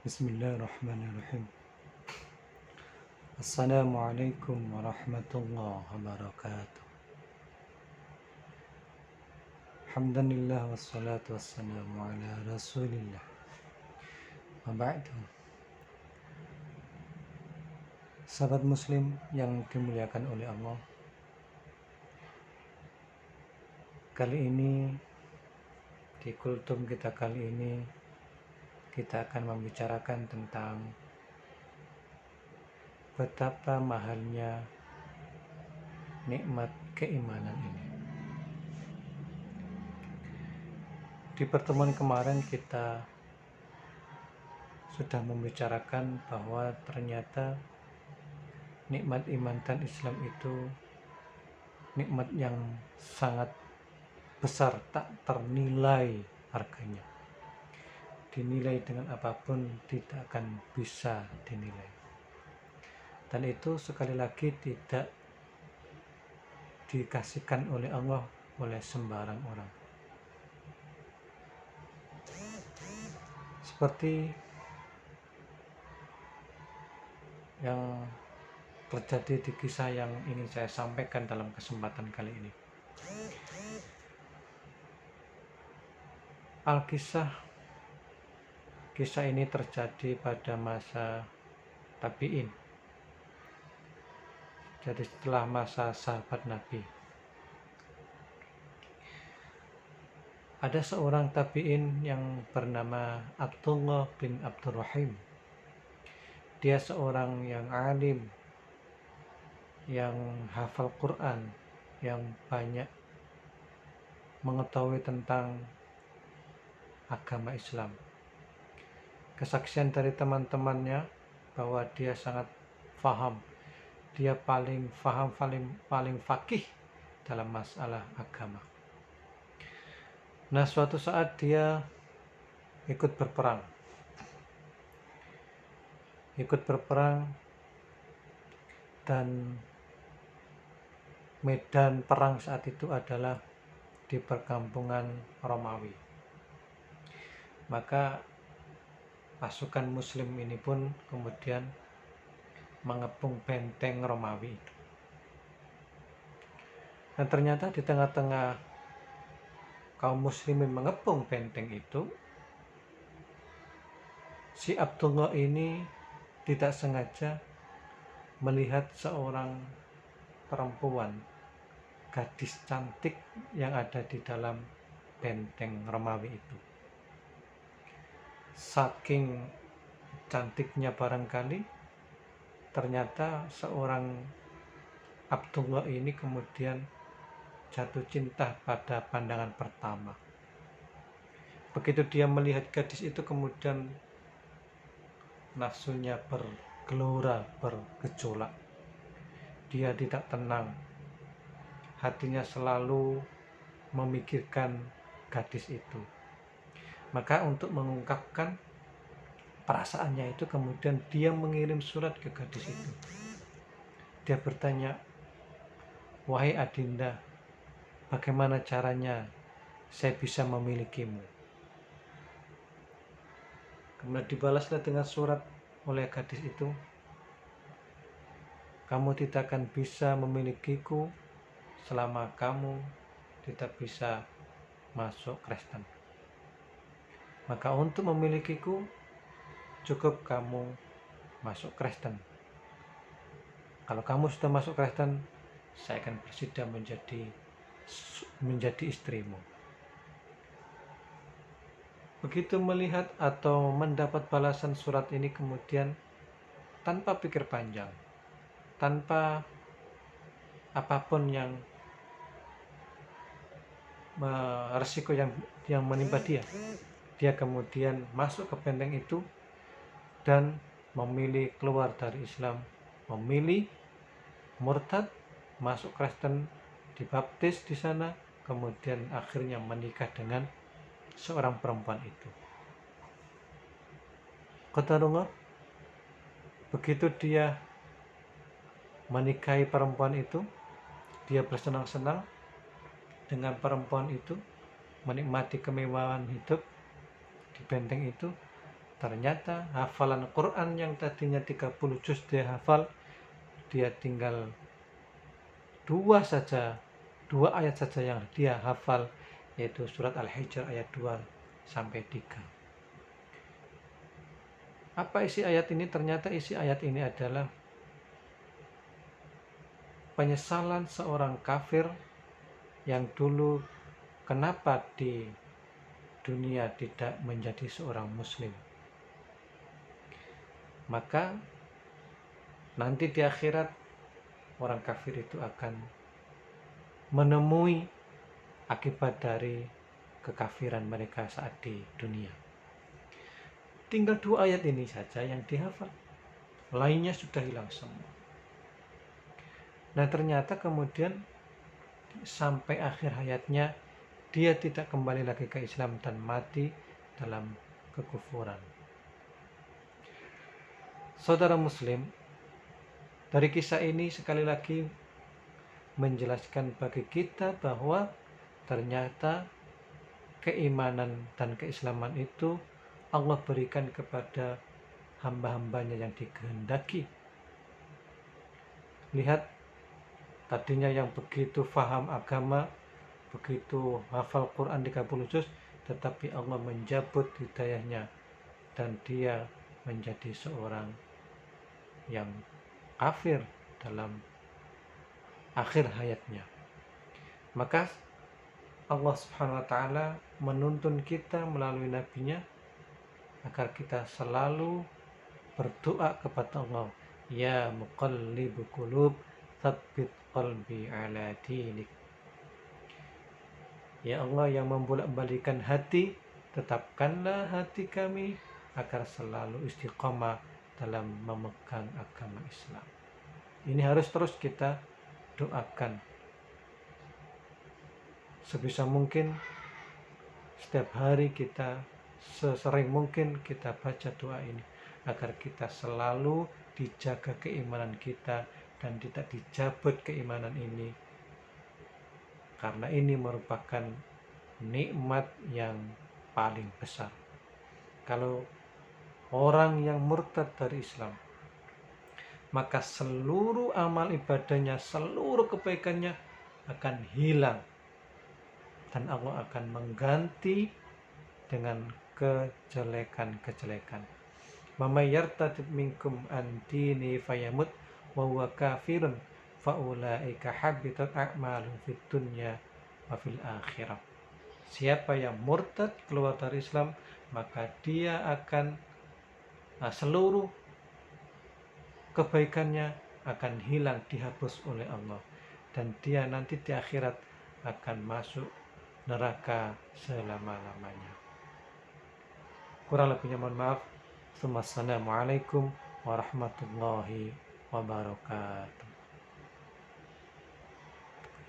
Bismillahirrahmanirrahim. Assalamualaikum warahmatullahi wabarakatuh. Alhamdulillah wassalatu wassalamu ala rasulillah. Wa ba'du. Sahabat muslim yang dimuliakan oleh Allah, kali ini di kultum kita kali ini kita akan membicarakan tentang betapa mahalnya nikmat keimanan ini. Di pertemuan kemarin kita sudah membicarakan bahwa ternyata nikmat iman dan Islam itu nikmat yang sangat besar, tak ternilai harganya. Dinilai dengan apapun tidak akan bisa dinilai. Dan itu sekali lagi tidak dikasihkan oleh Allah oleh sembarang orang. Seperti yang terjadi di kisah yang ingin saya sampaikan dalam kesempatan kali ini. Kisah ini terjadi pada masa tabi'in. Jadi setelah masa sahabat Nabi. Ada seorang tabi'in yang bernama Abdullah bin Abdurrahim. Dia seorang yang alim, yang hafal Quran, yang banyak mengetahui tentang agama Islam. Kesaksian dari teman-temannya bahwa dia sangat faham, dia paling faham, paling fakih dalam masalah agama. Nah, suatu saat dia ikut berperang dan medan perang saat itu adalah di perkampungan Romawi. Maka pasukan muslim ini pun kemudian mengepung benteng Romawi itu. Dan ternyata di tengah-tengah kaum muslimin mengepung benteng itu, si Abdullah ini tidak sengaja melihat seorang perempuan, gadis cantik yang ada di dalam benteng Romawi itu. Saking cantiknya barangkali, ternyata seorang Abdullah ini kemudian jatuh cinta pada pandangan pertama. Begitu dia melihat gadis itu, kemudian nafsunya bergelora, bergejolak. Dia tidak tenang. Hatinya selalu memikirkan gadis itu. Maka untuk mengungkapkan perasaannya itu, kemudian dia mengirim surat ke gadis itu. Dia bertanya, "Wahai Adinda, bagaimana caranya saya bisa memilikimu?" Kemudian dibalaslah dengan surat oleh gadis itu, "Kamu tidak akan bisa memilikiku selama kamu tidak bisa masuk Kristen. Maka untuk memilikiku cukup kamu masuk Kristen. Kalau kamu sudah masuk Kristen, saya akan bersedia menjadi istrimu." Begitu melihat atau mendapat balasan surat ini, kemudian tanpa pikir panjang, tanpa apapun yang resiko yang menimpa dia kemudian masuk ke benteng itu dan memilih keluar dari Islam, memilih murtad, masuk Kristen, dibaptis di sana, kemudian akhirnya menikah dengan seorang perempuan itu. Qadarullah, begitu dia menikahi perempuan itu, dia bersenang-senang dengan perempuan itu, menikmati kemewahan hidup di benteng itu. Ternyata hafalan Quran yang tadinya 30 juz dia hafal, dia tinggal dua ayat saja yang dia hafal, yaitu surat Al-Hijr ayat 2 sampai 3. Apa isi ayat ini? Ternyata isi ayat ini adalah penyesalan seorang kafir yang dulu kenapa di dunia tidak menjadi seorang muslim. Maka nanti di akhirat orang kafir itu akan menemui akibat dari kekafiran mereka saat di dunia. Tinggal 2 ayat ini saja yang dihafal, lainnya sudah hilang semua. Nah, ternyata kemudian sampai akhir hayatnya dia tidak kembali lagi ke Islam dan mati dalam kekufuran. Saudara muslim, dari kisah ini sekali lagi menjelaskan bagi kita bahwa ternyata keimanan dan keislaman itu Allah berikan kepada hamba-hambanya yang dikehendaki. Lihat, tadinya yang begitu faham agama, begitu hafal Quran 30 juz, tetapi Allah menjabut hidayahnya dan dia menjadi seorang yang kafir dalam akhir hayatnya. Maka Allah Subhanahu wa taala menuntun kita melalui nabinya agar kita selalu berdoa kepada Allah, ya muqallibul qulub, tsabbit qalbi ala dinik. Ya Allah yang membolak-balikan hati, tetapkanlah hati kami agar selalu istiqamah dalam memegang agama Islam. Ini harus terus kita doakan. Sebisa mungkin setiap hari kita, sesering mungkin kita baca doa ini agar kita selalu dijaga keimanan kita dan tidak dicabut keimanan ini, karena ini merupakan nikmat yang paling besar. Kalau orang yang murtad dari Islam, maka seluruh amal ibadahnya, seluruh kebaikannya akan hilang dan Allah akan mengganti dengan kejelekan-kejelekan. Mamay yartadid minkum an dini fayamut wa huwa kafirun fa ulaika habitat a'maluhum fid dunya wa fil akhirah. Siapa yang murtad keluar dari Islam, maka dia akan seluruh kebaikannya akan hilang, dihapus oleh Allah, dan dia nanti di akhirat akan masuk neraka selama-lamanya. Kurang lebihnya mohon maaf. Assalamualaikum warahmatullahi wabarakatuh.